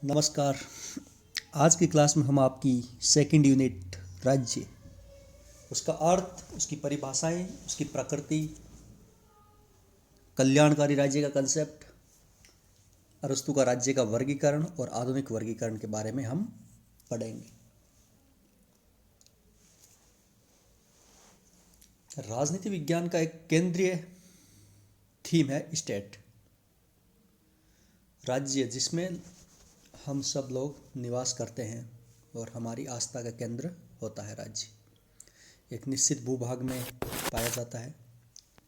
नमस्कार। आज की क्लास में हम आपकी सेकंड यूनिट राज्य, उसका अर्थ, उसकी परिभाषाएं, उसकी प्रकृति, कल्याणकारी राज्य का कंसेप्ट, अरस्तु का राज्य का वर्गीकरण और आधुनिक वर्गीकरण के बारे में हम पढ़ेंगे। राजनीति विज्ञान का एक केंद्रीय थीम है स्टेट, राज्य, जिसमें हम सब लोग निवास करते हैं और हमारी आस्था का केंद्र होता है। राज्य एक निश्चित भूभाग में पाया जाता है।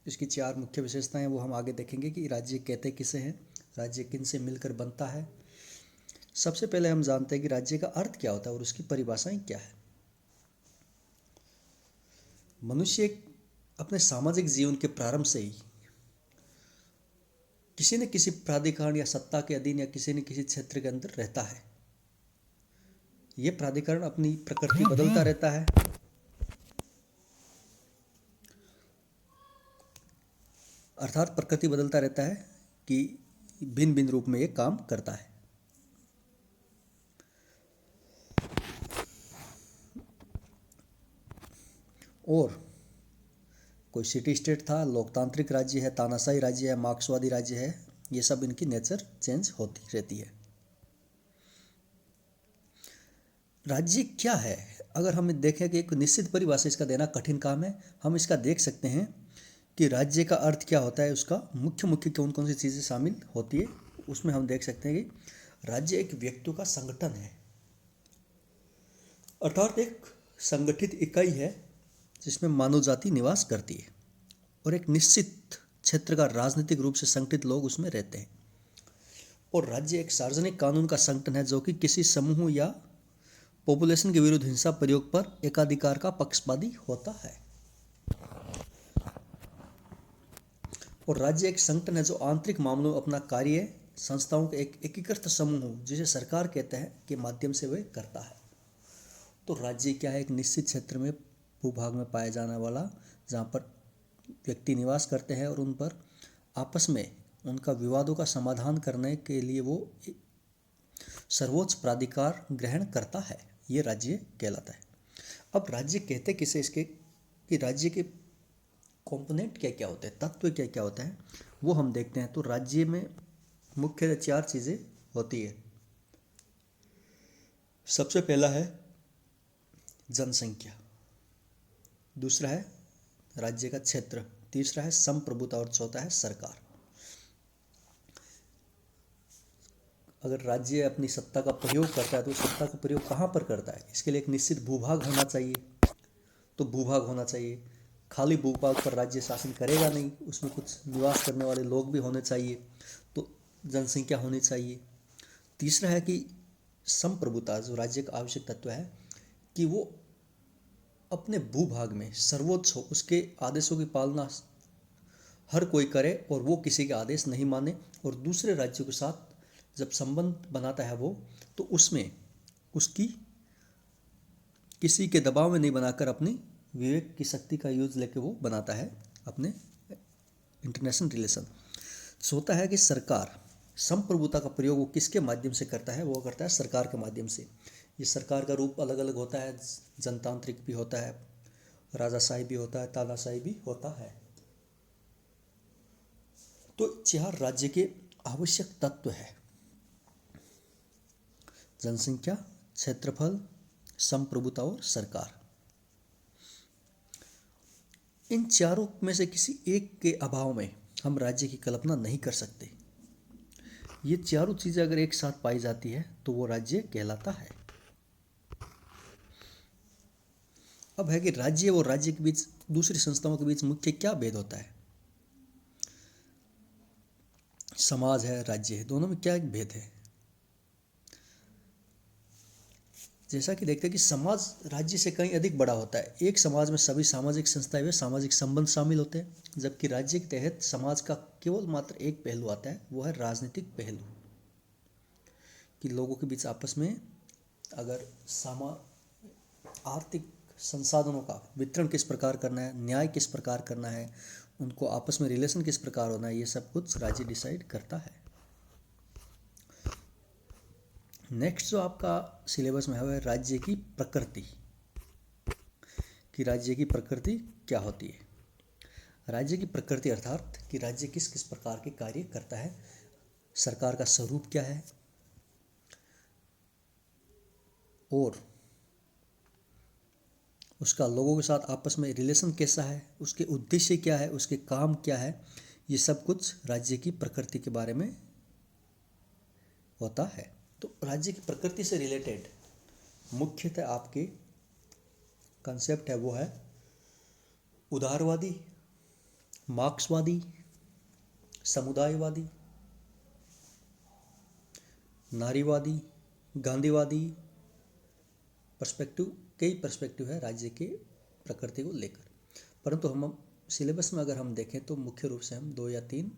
इसकी चार मुख्य विशेषताएं वो हम आगे देखेंगे कि राज्य कहते किसे हैं, राज्य किन से मिलकर बनता है। सबसे पहले हम जानते हैं कि राज्य का अर्थ क्या होता है और उसकी परिभाषाएं क्या है। मनुष्य अपने सामाजिक जीवन के प्रारंभ से ही किसी न किसी प्राधिकरण या सत्ता के अधीन या किसी न किसी क्षेत्र के अंदर रहता है। यह प्राधिकरण अपनी प्रकृति बदलता रहता है। अर्थात प्रकृति बदलता रहता है कि भिन्न भिन्न रूप में यह काम करता है। और कोई सिटी स्टेट था, लोकतांत्रिक राज्य है, तानाशाही राज्य है, मार्क्सवादी राज्य है, ये सब इनकी नेचर चेंज होती रहती है। राज्य क्या है, अगर हम देखें कि एक निश्चित परिभाषा इसका देना कठिन काम है। हम इसका देख सकते हैं कि राज्य का अर्थ क्या होता है, उसका मुख्य मुख्य कौन कौन सी चीज़ें शामिल होती है। उसमें हम देख सकते हैं कि राज्य एक व्यक्तियों का संगठन है, अर्थात एक संगठित इकाई है जिसमें मानव जाति निवास करती है और एक निश्चित क्षेत्र का राजनीतिक रूप से संगठित लोग उसमें रहते हैं। और राज्य एक सार्वजनिक कानून का संगठन है जो कि किसी समूह या पॉपुलेशन के विरुद्ध हिंसा प्रयोग पर एकाधिकार का पक्षपाती होता है। और राज्य एक संगठन है जो आंतरिक मामलों में अपना कार्य संस्थाओं के एक एकीकृत समूह, जिसे सरकार कहते हैं, के माध्यम से वह करता है। तो राज्य क्या है, एक निश्चित क्षेत्र में भूभाग में पाया जाने वाला, जहाँ पर व्यक्ति निवास करते हैं और उन पर आपस में उनका विवादों का समाधान करने के लिए वो सर्वोच्च प्राधिकार ग्रहण करता है, ये राज्य कहलाता है। अब राज्य कहते किसे, इसके कि राज्य के कंपोनेंट क्या क्या होते हैं, तत्व क्या क्या होते हैं, वो हम देखते हैं। तो राज्य में मुख्य चार चीज़ें होती है। सबसे पहला है जनसंख्या, दूसरा है राज्य का क्षेत्र, तीसरा है संप्रभुता और चौथा है सरकार। अगर राज्य अपनी सत्ता का प्रयोग करता है तो सत्ता का प्रयोग कहाँ पर करता है, इसके लिए एक निश्चित भूभाग होना चाहिए। तो भूभाग होना चाहिए, खाली भूभाग पर राज्य शासन करेगा नहीं, उसमें कुछ निवास करने वाले लोग भी होने चाहिए, तो जनसंख्या होनी चाहिए। तीसरा है कि संप्रभुता, जो राज्य का आवश्यक तत्व है कि वो अपने भूभाग में सर्वोच्च हो, उसके आदेशों की पालना हर कोई करे और वो किसी के आदेश नहीं माने। और दूसरे राज्यों के साथ जब संबंध बनाता है वो, तो उसमें उसकी किसी के दबाव में नहीं बनाकर अपनी विवेक की शक्ति का यूज लेके वो बनाता है अपने इंटरनेशनल रिलेशन। सोता है कि सरकार, संप्रभुता का प्रयोग वो किसके माध्यम से करता है, वो करता है सरकार के माध्यम से। ये सरकार का रूप अलग अलग होता है, जनतांत्रिक भी होता है, राजाशाही भी होता है, तानाशाही भी होता है। तो चार राज्य के आवश्यक तत्व है: जनसंख्या, क्षेत्रफल, संप्रभुता और सरकार। इन चारों में से किसी एक के अभाव में हम राज्य की कल्पना नहीं कर सकते। ये चारों चीजें अगर एक साथ पाई जाती है तो वो राज्य कहलाता है। अब है कि राज्य और राज्य के बीच, दूसरी संस्थाओं के बीच मुख्य क्या भेद होता है। समाज है, राज्य है, दोनों में क्या भेद है। जैसा कि देखते हैं कि समाज राज्य से कहीं अधिक बड़ा होता है। एक समाज में सभी सामाजिक संस्थाएं व सामाजिक संबंध शामिल होते हैं, जबकि राज्य के तहत समाज का केवल मात्र एक पहलू आता है, वो है राजनीतिक पहलू, कि लोगों के बीच आपस में अगर आर्थिक संसाधनों का वितरण किस प्रकार करना है, न्याय किस प्रकार करना है, उनको आपस में रिलेशन किस प्रकार होना है, ये सब कुछ राज्य डिसाइड करता है। नेक्स्ट जो आपका सिलेबस में है वह राज्य की प्रकृति, कि राज्य की प्रकृति क्या होती है। राज्य की प्रकृति अर्थात कि राज्य किस किस प्रकार के कार्य करता है, सरकार का स्वरूप क्या है, और उसका लोगों के साथ आपस में रिलेशन कैसा है, उसके उद्देश्य क्या है, उसके काम क्या है, ये सब कुछ राज्य की प्रकृति के बारे में होता है। तो राज्य की प्रकृति से रिलेटेड मुख्यतः आपके कंसेप्ट है वो है उदारवादी, मार्क्सवादी, समुदायवादी, नारीवादी, गांधीवादी पर्सपेक्टिव। कई पर्सपेक्टिव है राज्य के प्रकृति को लेकर, परंतु हम सिलेबस में अगर हम देखें तो मुख्य रूप से हम 2 या 3,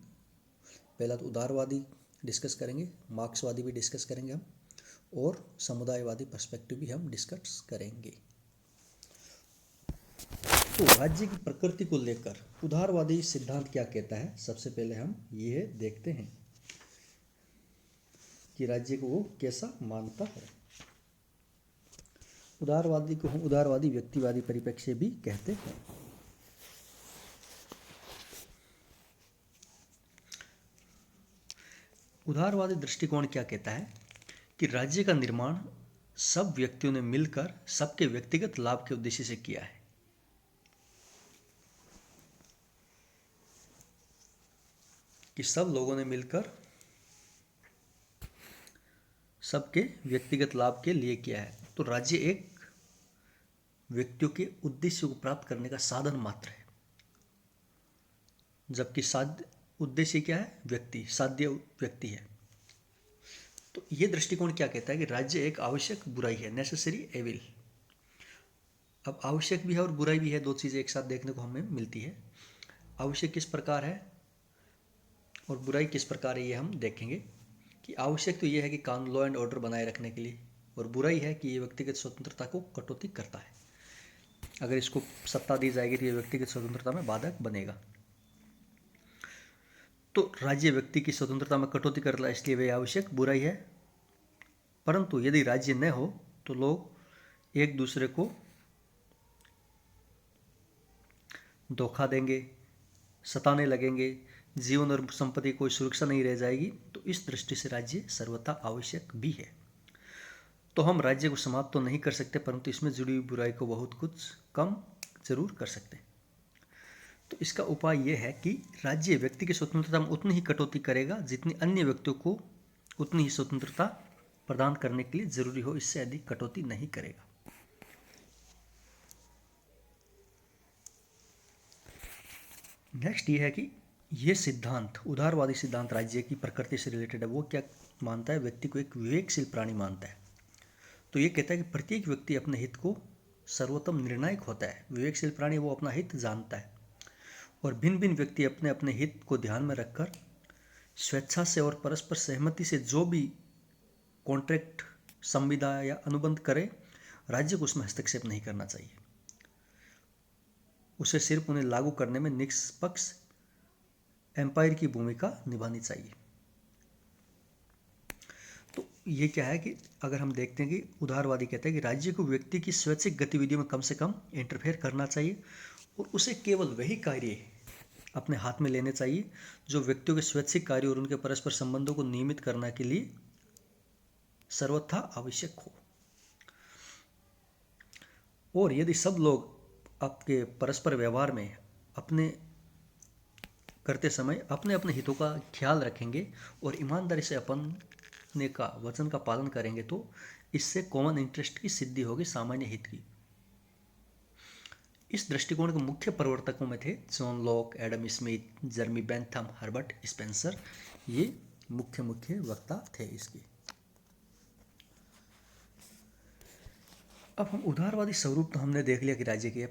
पहला तो उदारवादी डिस्कस करेंगे, मार्क्सवादी भी डिस्कस करेंगे हम, और समुदायवादी पर्सपेक्टिव भी हम डिस्कस करेंगे। तो राज्य की प्रकृति को लेकर उदारवादी सिद्धांत क्या कहता है, सबसे पहले हम ये देखते हैं कि राज्य को वो कैसा मानता है। उदारवादी को हम उदारवादी व्यक्तिवादी परिप्रेक्ष्य भी कहते हैं। उदारवादी दृष्टिकोण क्या कहता है कि राज्य का निर्माण सब व्यक्तियों ने मिलकर सबके व्यक्तिगत लाभ के उद्देश्य से किया है। कि सब लोगों ने मिलकर सबके व्यक्तिगत लाभ के लिए किया है। तो राज्य एक व्यक्तियों के उद्देश्य को प्राप्त करने का साधन मात्र है, जबकि साध्य उद्देश्य क्या है, व्यक्ति, साध्य व्यक्ति है। तो ये दृष्टिकोण क्या कहता है कि राज्य एक आवश्यक बुराई है, नेसेसरी एविल। अब आवश्यक भी है और बुराई भी है, दो चीजें एक साथ देखने को हमें मिलती है। आवश्यक किस प्रकार है और बुराई किस प्रकार है, ये हम देखेंगे। कि आवश्यक तो ये है कि कानून, लॉ एंड ऑर्डर बनाए रखने के लिए, और बुराई है कि ये व्यक्तिगत स्वतंत्रता को कटौती करता है। अगर इसको सत्ता दी जाएगी तो ये व्यक्तिगत स्वतंत्रता में बाधक बनेगा। तो राज्य व्यक्ति की स्वतंत्रता में कटौती करता है, इसलिए वह आवश्यक बुराई है। परंतु यदि राज्य न हो तो लोग एक दूसरे को धोखा देंगे, सताने लगेंगे, जीवन और संपत्ति कोई सुरक्षा नहीं रह जाएगी। तो इस दृष्टि से राज्य सर्वथा आवश्यक भी है। तो हम राज्य को समाप्त तो नहीं कर सकते, परंतु इसमें जुड़ी हुई बुराई को बहुत कुछ कम जरूर कर सकते हैं। तो इसका उपाय यह है कि राज्य व्यक्ति की स्वतंत्रता में उतनी ही कटौती करेगा जितनी अन्य व्यक्तियों को उतनी ही स्वतंत्रता प्रदान करने के लिए जरूरी हो, इससे अधिक कटौती नहीं करेगा। नेक्स्ट ये है कि यह सिद्धांत, उदारवादी सिद्धांत राज्य की प्रकृति से रिलेटेड है। वो क्या मानता है, व्यक्ति को एक विवेकशील प्राणी मानता है। तो ये कहता है कि प्रत्येक व्यक्ति अपने हित को सर्वोत्तम निर्णायक होता है। विवेकशील प्राणी वो अपना हित जानता है, और भिन्न भिन्न व्यक्ति अपने अपने हित को ध्यान में रखकर स्वेच्छा से और परस्पर सहमति से जो भी कॉन्ट्रैक्ट, संविदा या अनुबंध करे, राज्य को उसमें हस्तक्षेप नहीं करना चाहिए। उसे सिर्फ उन्हें लागू करने में निष्पक्ष एम्पायर की भूमिका निभानी चाहिए। तो ये क्या है कि अगर हम देखते हैं कि उदारवादी कहते हैं कि राज्य को व्यक्ति की स्वैच्छिक गतिविधियों में कम से कम इंटरफेयर करना चाहिए, और उसे केवल वही कार्य अपने हाथ में लेने चाहिए जो व्यक्तियों के स्वैच्छिक कार्य और उनके परस्पर संबंधों को नियमित करने के लिए सर्वथा आवश्यक हो। और यदि सब लोग आपके परस्पर व्यवहार में अपने करते समय अपने अपने हितों का ख्याल रखेंगे और ईमानदारी से अपने का वचन का पालन करेंगे, तो इससे कॉमन इंटरेस्ट की सिद्धि होगी, सामान्य हित की। इस दृष्टिकोण के मुख्य प्रवर्तकों में थे John Locke, Adam Smith, जर्मी Bentham, Herbert Spencer. ये मुख्य वक्ता थे इसके। अब हम उदारवादी स्वरूप तो हमने देख लिया कि राज्य के,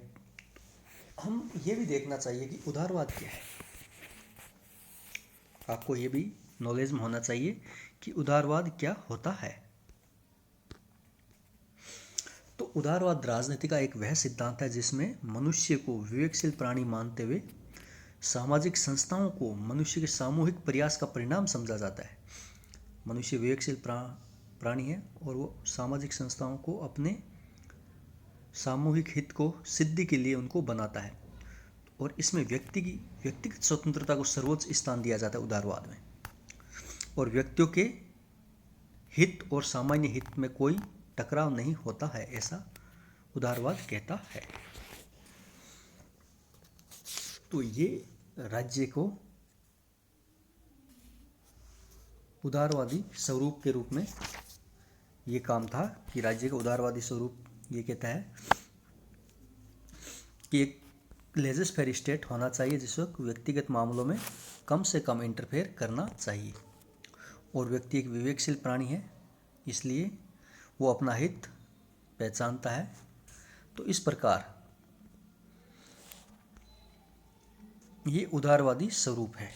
हम ये भी देखना चाहिए कि उदारवाद क्या है। आपको ये भी नॉलेज में होना चाहिए कि उदारवाद क्या होता है। तो उदारवाद राजनीति का एक वह सिद्धांत है जिसमें मनुष्य को विवेकशील प्राणी मानते हुए सामाजिक संस्थाओं को मनुष्य के सामूहिक प्रयास का परिणाम समझा जाता है। मनुष्य विवेकशील प्राणी है और वो सामाजिक संस्थाओं को अपने सामूहिक हित को सिद्धि के लिए उनको बनाता है। और इसमें व्यक्तिगत स्वतंत्रता को सर्वोच्च स्थान दिया जाता है उदारवाद में, और व्यक्तियों के हित और सामान्य हित में कोई टकराव नहीं होता है, ऐसा उदारवाद कहता है। तो ये राज्य को उदारवादी स्वरूप के रूप में ये काम था कि राज्य का उदारवादी स्वरूप ये कहता है कि एक लेजर फेयर स्टेट होना चाहिए जिसको व्यक्तिगत मामलों में कम से कम इंटरफेयर करना चाहिए, और व्यक्ति एक विवेकशील प्राणी है इसलिए वो अपना हित पहचानता है। तो इस प्रकार ये उदारवादी स्वरूप है।